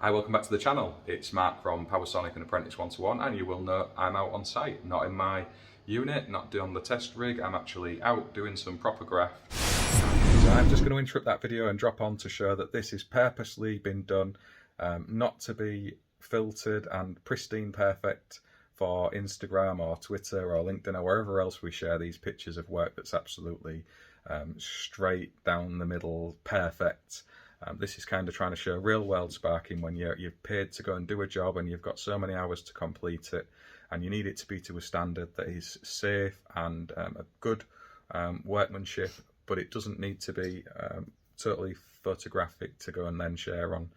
Hi, welcome back to the channel. It's Mark from Powersonic and Apprentice 121, and you will know I'm out on site, not in my unit, not on the test rig. I'm actually out doing some proper graft. So I'm just going to interrupt that video and drop on to show that this has purposely been done not to be filtered and pristine perfect for Instagram or Twitter or LinkedIn or wherever else we share these pictures of work that's absolutely straight down the middle, perfect. This is kind of trying to show real world sparking when you've paid to go and do a job and you've got so many hours to complete it, and you need it to be to a standard that is safe and a good workmanship, but it doesn't need to be totally photographic to go and then share on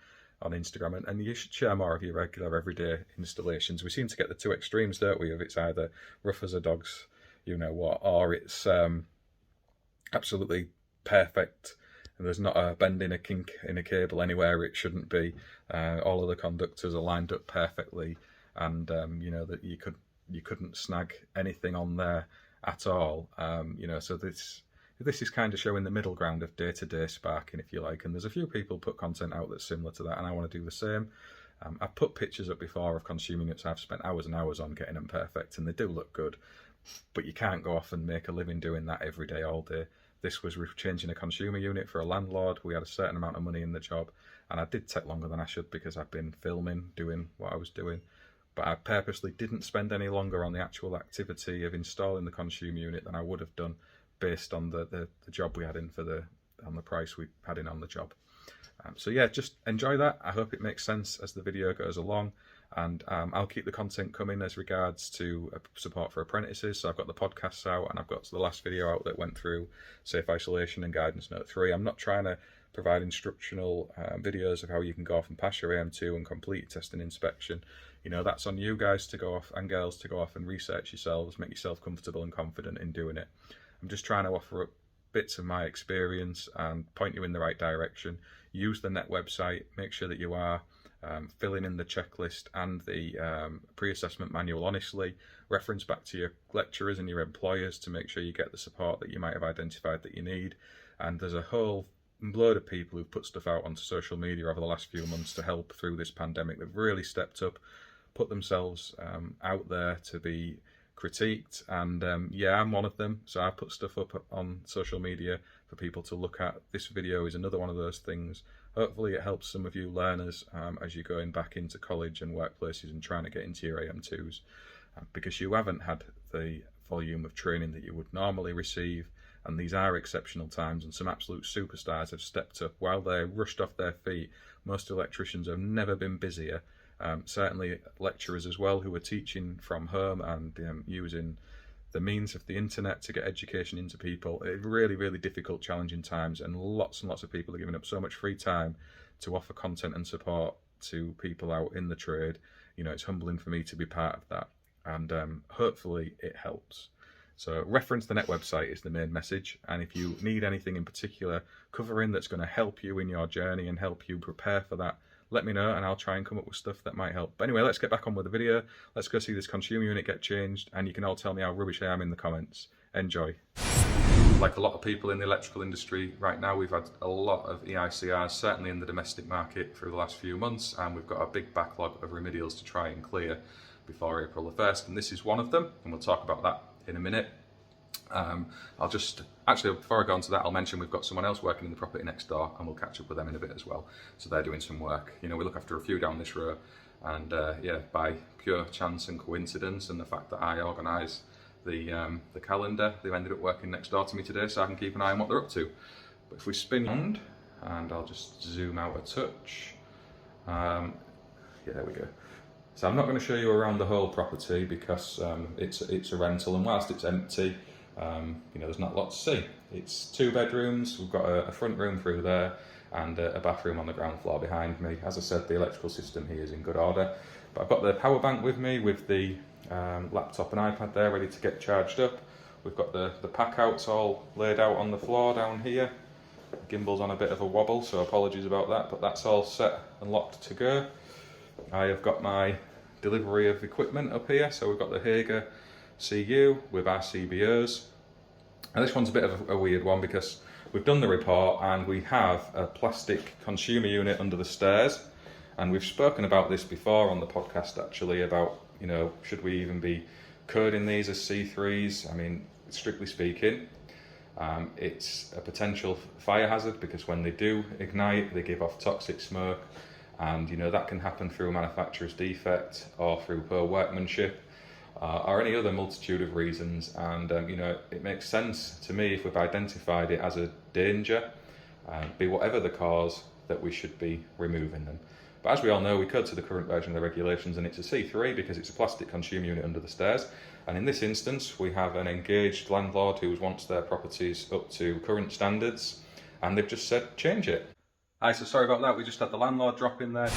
Instagram. And you should share more of your regular everyday installations. We seem to get the two extremes, don't we, of it's either rough as a dog's you know what, or it's absolutely perfect and there's not a bend in a kink in a cable anywhere it shouldn't be. All of the conductors are lined up perfectly, and you know that you couldn't snag anything on there at all. You know, so this is kind of showing the middle ground of day-to-day sparking, if you like. And there's a few people put content out that's similar to that, and I want to do the same. I've put pictures up before of consumer units I've spent hours and hours on getting them perfect, and they do look good. But you can't go off and make a living doing that every day, all day. This was changing a consumer unit for a landlord. We had a certain amount of money in the job, and I did take longer than I should because I've been filming, doing what I was doing. But I purposely didn't spend any longer on the actual activity of installing the consumer unit than I would have done based on the job we had in on the price we had in on the job. So yeah, just enjoy that. I hope it makes sense as the video goes along, and I'll keep the content coming as regards to support for apprentices. So I've got the podcasts out, and I've got the last video out that went through safe isolation and guidance note 3. I'm not trying to provide instructional videos of how you can go off and pass your AM2 and complete test and inspection. You know, that's on you guys to go off and girls to go off and research yourselves, make yourself comfortable and confident in doing it. I'm just trying to offer up bits of my experience and point you in the right direction. Use the net website, make sure that you are filling in the checklist and the pre-assessment manual honestly. Reference back to your lecturers and your employers to make sure you get the support that you might have identified that you need. And there's a whole load of people who've put stuff out onto social media over the last few months to help through this pandemic. They've really stepped up, put themselves out there to be critiqued, and yeah, I'm one of them. So I put stuff up on social media for people to look at. This video is another one of those things. Hopefully it helps some of you learners as you're going back into college and workplaces and trying to get into your AM2s, because you haven't had the volume of training that you would normally receive, and these are exceptional times, and some absolute superstars have stepped up while they're rushed off their feet. Most electricians have never been busier. Certainly lecturers as well, who are teaching from home and using the means of the internet to get education into people. It's really, really difficult, challenging times, and lots of people are giving up so much free time to offer content and support to people out in the trade. You know, it's humbling for me to be part of that, and hopefully it helps. So reference the net website is the main message, and if you need anything in particular covering that's going to help you in your journey and help you prepare for that, let me know and I'll try and come up with stuff that might help. But anyway, let's get back on with the video. Let's go see this consumer unit get changed, and you can all tell me how rubbish I am in the comments. Enjoy. Like a lot of people in the electrical industry right now, we've had a lot of EICRs, certainly in the domestic market through the last few months, and we've got a big backlog of remedials to try and clear before April the 1st, and this is one of them, and we'll talk about that in a minute. I'll just, actually before I go on to that, I'll mention we've got someone else working in the property next door, and we'll catch up with them in a bit as well. So they're doing some work. You know, we look after a few down this row, and yeah, by pure chance and coincidence and the fact that I organise the calendar, they've ended up working next door to me today, so I can keep an eye on what they're up to. But if we spin around, and I'll just zoom out a touch, yeah, there we go. So I'm not going to show you around the whole property because it's a rental, and whilst it's empty, you know, there's not a lot to see. It's 2 bedrooms, we've got a front room through there and a bathroom on the ground floor behind me. As I said, the electrical system here is in good order, but I've got the power bank with me with the laptop and iPad there ready to get charged up. We've got the pack outs all laid out on the floor down here. The gimbal's on a bit of a wobble, so apologies about that, but that's all set and locked to go. I have got my delivery of equipment up here, so we've got the Hager CU with our CBOs, and this one's a bit of a weird one because we've done the report and we have a plastic consumer unit under the stairs, And we've spoken about this before on the podcast, actually, about, should we even be coding these as C3s? I mean, strictly speaking, it's a potential fire hazard, because when they do ignite, they give off toxic smoke, and that can happen through a manufacturer's defect or through poor workmanship, or any other multitude of reasons. And it makes sense to me, if we've identified it as a danger, be whatever the cause, that we should be removing them. But as we all know, we code to the current version of the regulations, and it's a C3 because it's a plastic consumer unit under the stairs. And in this instance, we have an engaged landlord who wants their properties up to current standards, and they've just said change it. Hi, so sorry about that. We just had the landlord drop in there.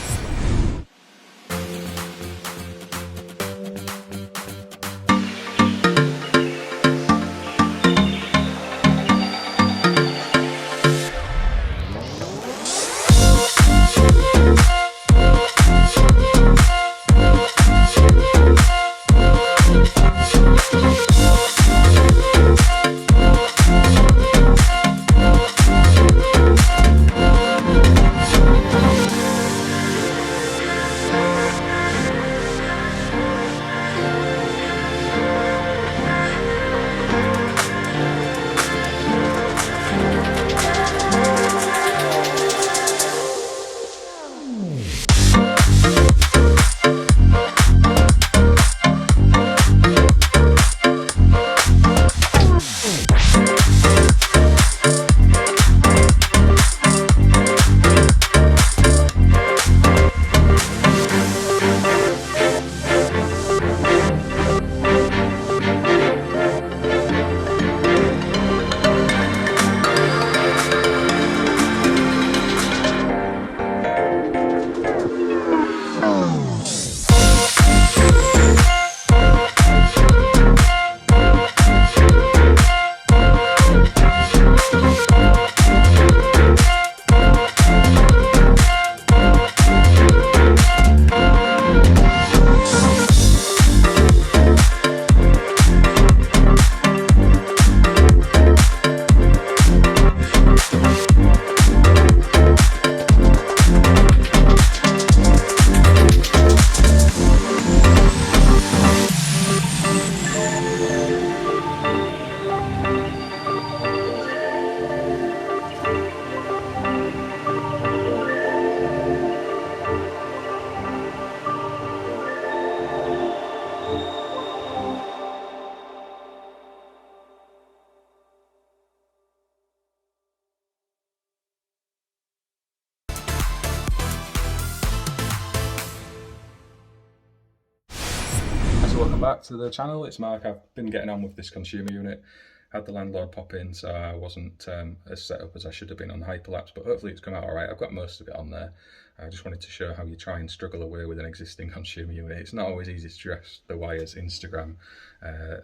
Welcome back to the channel, it's Mark. I've been getting on with this consumer unit, had the landlord pop in, so I wasn't as set up as I should have been on the hyperlapse, but hopefully it's come out alright. I've got most of it on there. I just wanted to show how you try and struggle away with an existing consumer unit. It's not always easy to dress the wires Instagram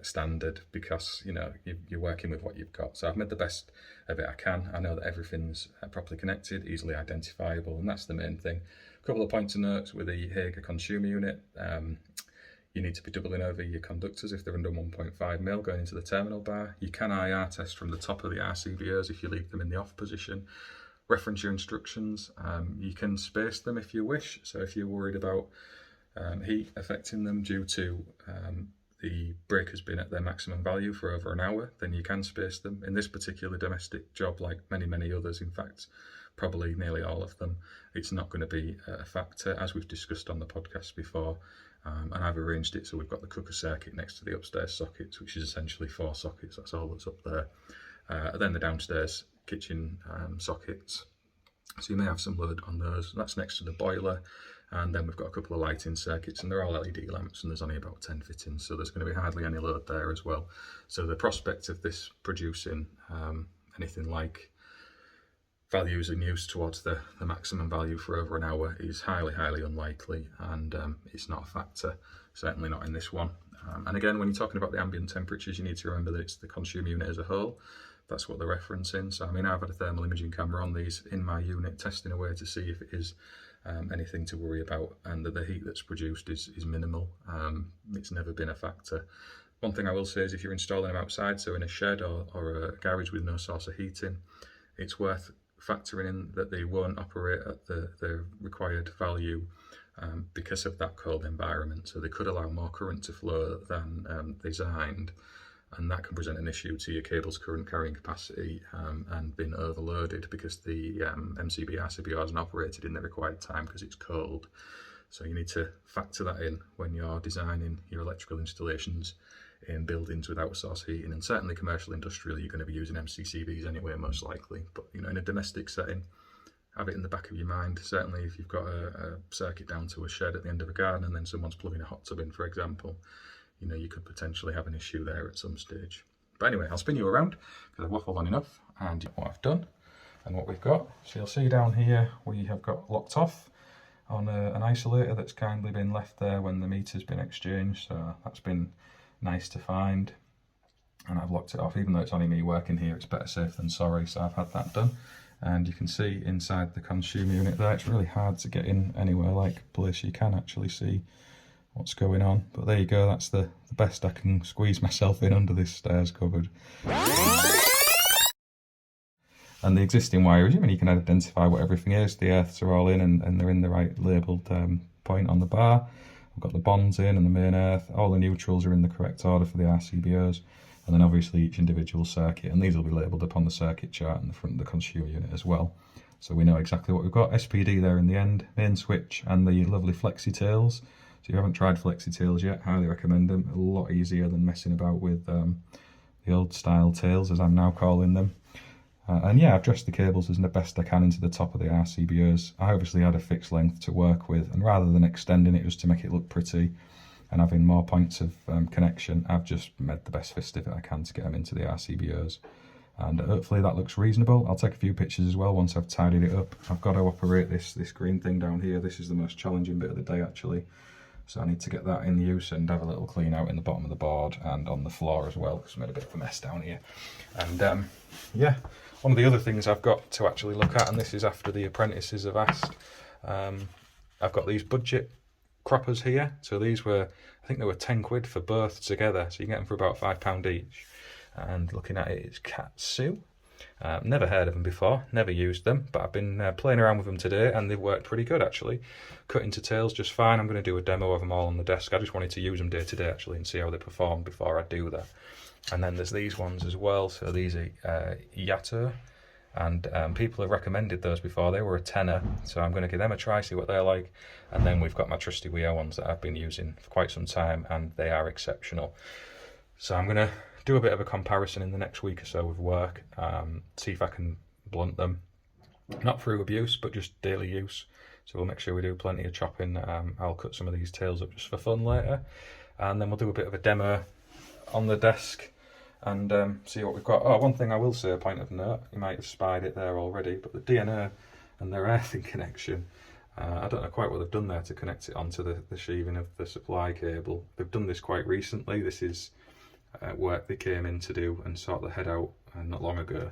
standard, because you're working with what you've got. So I've made the best of it I can. I know that everything's properly connected, easily identifiable, and that's the main thing. A couple of points of note with the Hager consumer unit. You need to be doubling over your conductors if they're under 1.5 mil going into the terminal bar. You can IR test from the top of the RCBOs if you leave them in the off position. Reference your instructions. You can space them if you wish. So if you're worried about heat affecting them due to the breakers being at their maximum value for over an hour, then you can space them. In this particular domestic job, like many others, in fact, probably nearly all of them, it's not going to be a factor, as we've discussed on the podcast before. And I've arranged it so we've got the cooker circuit next to the upstairs sockets, which is essentially 4 sockets. That's all that's up there. Then the downstairs kitchen sockets. So you may have some load on those. That's next to the boiler. And then we've got a couple of lighting circuits, and they're all LED lamps, and there's only about 10 fittings. So there's going to be hardly any load there as well. So the prospect of this producing anything like values in use towards the maximum value for over an hour is highly unlikely, and it's not a factor, certainly not in this one. And again, when you're talking about the ambient temperatures, you need to remember that it's the consumer unit as a whole. That's what they're referencing. So I mean, I've had a thermal imaging camera on these in my unit, testing away to see if it is anything to worry about, and that the heat that's produced is minimal. It's never been a factor. One thing I will say is, if you're installing them outside, so in a shed or a garage with no source of heating, it's worth factoring in that they won't operate at the required value because of that cold environment. So they could allow more current to flow than designed, and that can present an issue to your cable's current carrying capacity and being overloaded because the MCB RCBO hasn't operated in the required time because it's cold. So you need to factor that in when you're designing your electrical installations in buildings with outsourced heating, and certainly commercial industrial you're going to be using MCCBs anyway, most likely. But you know, in a domestic setting, have it in the back of your mind. Certainly if you've got a circuit down to a shed at the end of a garden and then someone's plugging a hot tub in, for example, you know, you could potentially have an issue there at some stage. But anyway, I'll spin you around because I've waffled on enough, and what I've done and what we've got. So you'll see down here we have got locked off on an isolator that's kindly been left there when the meter's been exchanged, so that's been nice to find, and I've locked it off. Even though it's only me working here, it's better safe than sorry, so I've had that done. And you can see inside the consumer unit there, it's really hard to get in anywhere like place you can actually see what's going on, but there you go, that's the best I can squeeze myself in under this stairs cupboard. And the existing wiring, I mean, you can identify what everything is. The earths are all in and they're in the right labelled point on the bar. We've got the bonds in and the main earth. All the neutrals are in the correct order for the RCBOs. And then obviously each individual circuit. And these will be labelled up on the circuit chart in the front of the consumer unit as well. So we know exactly what we've got. SPD there in the end, main switch and the lovely flexi tails. So if you haven't tried flexi tails yet, highly recommend them. A lot easier than messing about with the old style tails, as I'm now calling them. And yeah, I've dressed the cables as best I can into the top of the RCBOs. I obviously had a fixed length to work with, and rather than extending it just to make it look pretty and having more points of connection, I've just made the best fist of it I can to get them into the RCBOs. And hopefully that looks reasonable. I'll take a few pictures as well once I've tidied it up. I've got to operate this green thing down here. This is the most challenging bit of the day actually. So I need to get that in use and have a little clean out in the bottom of the board and on the floor as well, because I made a bit of a mess down here. And yeah. One of the other things I've got to actually look at, and this is after the apprentices have asked, I've got these budget croppers here. So these were, I think they were 10 quid for both together. So you can get them for about £5 each. And looking at it, it's Katsu. Never heard of them before, never used them, but I've been playing around with them today and they've worked pretty good actually. Cut into tails just fine. I'm going to do a demo of them all on the desk. I just wanted to use them day to day actually and see how they perform before I do that. And then there's these ones as well. So these are Yato, and people have recommended those before. They were a tenner, so I'm going to give them a try, see what they're like. And then we've got my trusty Wio ones that I've been using for quite some time, and they are exceptional. So I'm going to do a bit of a comparison in the next week or so with work, see if I can blunt them, not through abuse, but just daily use. So we'll make sure we do plenty of chopping. I'll cut some of these tails up just for fun later, and then we'll do a bit of a demo on the desk and see what we've got. Oh, one thing I will say, a point of note, you might have spied it there already, but the DNA and their earthing connection, I don't know quite what they've done there to connect it onto the sheathing of the supply cable. They've done this quite recently. This is work they came in to do and sort the head out not long ago,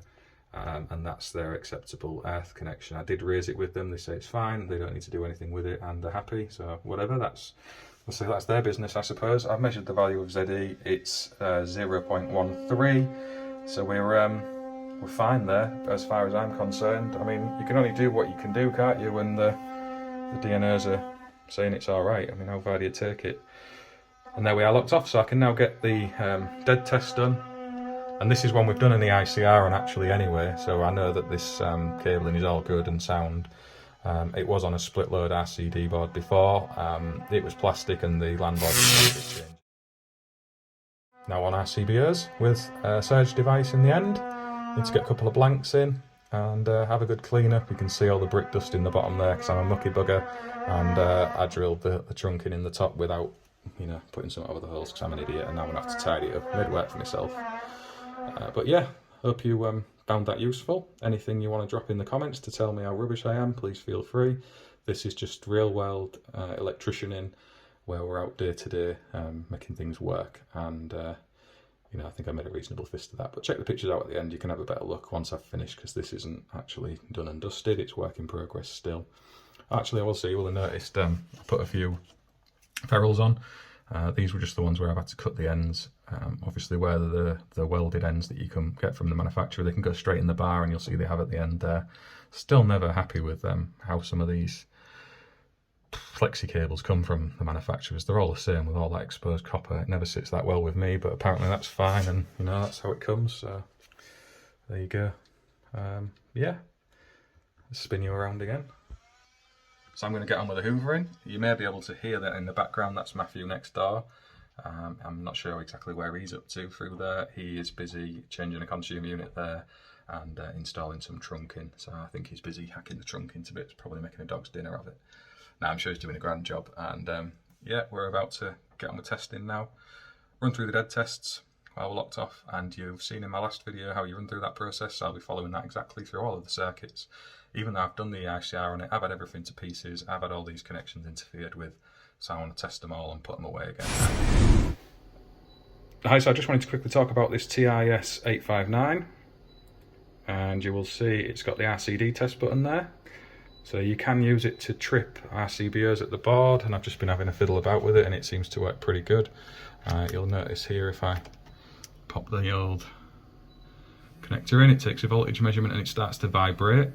and that's their acceptable earth connection. I did raise it with them. They say it's fine, they don't need to do anything with it, and they're happy. So whatever, so that's their business, I suppose. I've measured the value of ZE. It's 0.13, so we're fine there as far as I'm concerned. I mean, you can only do what you can do, can't you, when the DNOs are saying it's all right. I mean, how far do you take it? And there we are, locked off. So I can now get the dead test done. And this is one we've done in the ICR on actually anyway, so I know that this cabling is all good and sound. It was on a split load RCD board before. It was plastic and the LAN board was changed. Now on RCBOs with a surge device in the end. Need to get a couple of blanks in and have a good clean up. You can see all the brick dust in the bottom there because I'm a mucky bugger, and I drilled the trunking in the top without, you know, putting some over the holes because I'm an idiot, and now I'm going to have to tidy it up. Made work for myself. But yeah, hope you found that useful. Anything you want to drop in the comments to tell me how rubbish I am, please feel free. This is just real world electrician in, where we're out day to day making things work, and you know, I think I made a reasonable fist of that. But check the pictures out at the end, you can have a better look once I've finished, because this isn't actually done and dusted, it's work in progress still. Actually, I will say, you will have noticed I put a few ferrules on. These were just the ones where I've had to cut the ends Obviously where the welded ends that you can get from the manufacturer, they can go straight in the bar, and you'll see they have at the end there. Still never happy with how some of these flexi cables come from the manufacturers. They're all the same with all that exposed copper. It never sits that well with me, but apparently that's fine, and you know, that's how it comes. So there you go. Yeah, spin you around again. So I'm going to get on with the hoovering. You may be able to hear that in the background. That's Matthew next door. I'm not sure exactly where he's up to through there. He is busy changing a consumer unit there and installing some trunking. So I think he's busy hacking the trunk into bits, probably making a dog's dinner of it. Now I'm sure he's doing a grand job. And yeah, we're about to get on with testing now. Run through the dead tests while we're locked off. And you've seen in my last video how you run through that process. So I'll be following that exactly through all of the circuits. Even though I've done the ICR on it, I've had everything to pieces. I've had all these connections interfered with. So I want to test them all and put them away again. Hi, so I just wanted to quickly talk about this TIS 859. And you will see it's got the RCD test button there. So you can use it to trip RCBOs at the board, and I've just been having a fiddle about with it and it seems to work pretty good. You'll notice here if I pop the old connector in, it takes a voltage measurement and it starts to vibrate.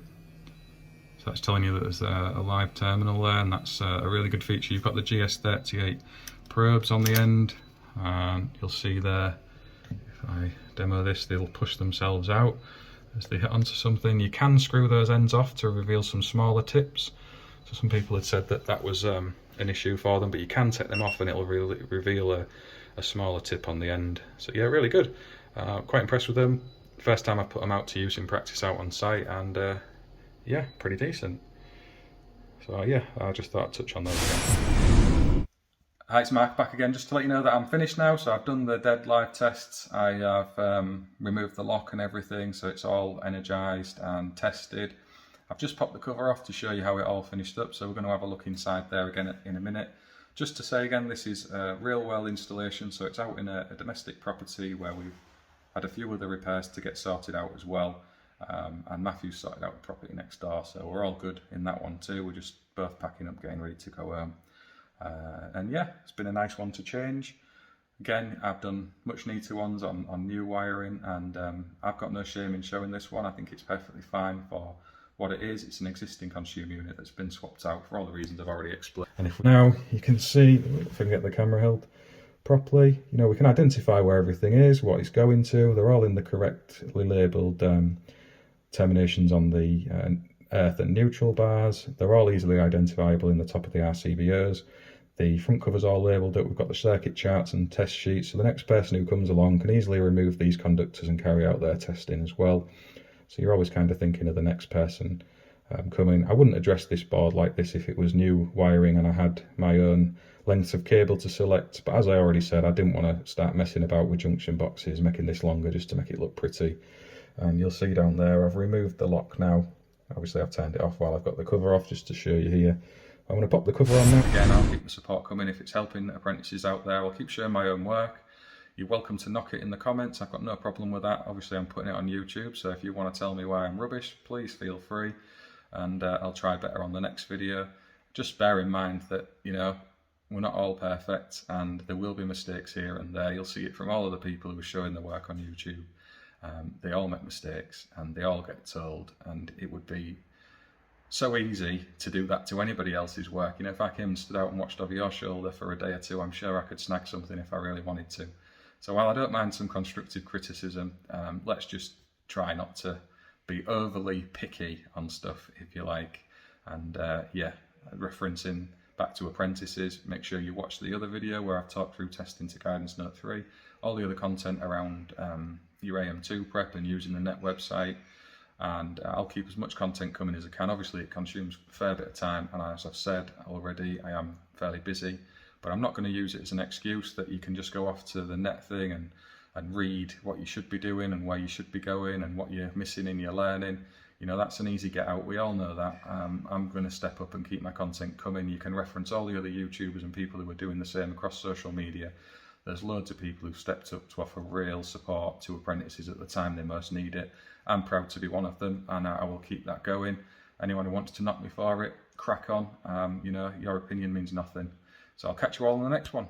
So that's telling you that there's a live terminal there, and that's a really good feature. You've got the GS38 probes on the end, and you'll see there, if I demo this, they'll push themselves out as they hit onto something. You can screw those ends off to reveal some smaller tips. So some people had said that that was an issue for them, but you can take them off and it'll really reveal a smaller tip on the end. So yeah, really good. Quite impressed with them. First time I put them out to use in practice out on site, and yeah, pretty decent. So yeah, I just thought I'd touch on those again. Hi, it's Mark back again, just to let you know that I'm finished now. So I've done the dead live tests. I have removed the lock and everything, so it's all energized and tested. I've just popped the cover off to show you how it all finished up. So we're going to have a look inside there again in a minute. Just to say again, this is a real well installation. So it's out in a domestic property where we've had a few other repairs to get sorted out as well. And Matthew's sorted out the property next door, so we're all good in that one too. We're just both packing up, getting ready to go home. And yeah, it's been a nice one to change. Again, I've done much neater ones on new wiring, and I've got no shame in showing this one. I think it's perfectly fine for what it is. It's an existing consumer unit that's been swapped out for all the reasons I've already explained. And if now you can see, if I can get the camera held properly, you know, we can identify where everything is, what it's going to. They're all in the correctly labelled terminations on the earth and neutral bars. They're all easily identifiable in the top of the RCBOs. The front cover's all labelled up. We've got the circuit charts and test sheets, so the next person who comes along can easily remove these conductors and carry out their testing as well. So you're always kind of thinking of the next person coming. I wouldn't address this board like this if it was new wiring and I had my own lengths of cable to select, but as I already said, I didn't want to start messing about with junction boxes, making this longer just to make it look pretty. And you'll see down there, I've removed the lock now. Obviously I've turned it off while I've got the cover off, just to show you here. I'm going to pop the cover on now. Again, I'll keep the support coming if it's helping apprentices out there. I'll keep showing my own work. You're welcome to knock it in the comments. I've got no problem with that. Obviously I'm putting it on YouTube, so if you want to tell me why I'm rubbish, please feel free. And I'll try better on the next video. Just bear in mind that, you know, we're not all perfect and there will be mistakes here and there. You'll see it from all of the people who are showing their work on YouTube. They all make mistakes and they all get told, and it would be so easy to do that to anybody else's work. You know, if I came and stood out and watched over your shoulder for a day or two, I'm sure I could snag something if I really wanted to. So while I don't mind some constructive criticism, let's just try not to be overly picky on stuff, if you like. And yeah, referencing back to apprentices, make sure you watch the other video where I've talked through testing to guidance note 3, all the other content around your AM2 prep and using the net website. And I'll keep as much content coming as I can. Obviously it consumes a fair bit of time, and as I've said already, I am fairly busy, but I'm not going to use it as an excuse that you can just go off to the net thing and read what you should be doing and where you should be going and what you're missing in your learning. You know, that's an easy get out. We all know that. I'm going to step up and keep my content coming. You can reference all the other YouTubers and people who are doing the same across social media. There's loads of people who've stepped up to offer real support to apprentices at the time they most need it. I'm proud to be one of them, and I will keep that going. Anyone who wants to knock me for it, crack on. You know, your opinion means nothing. So I'll catch you all in the next one.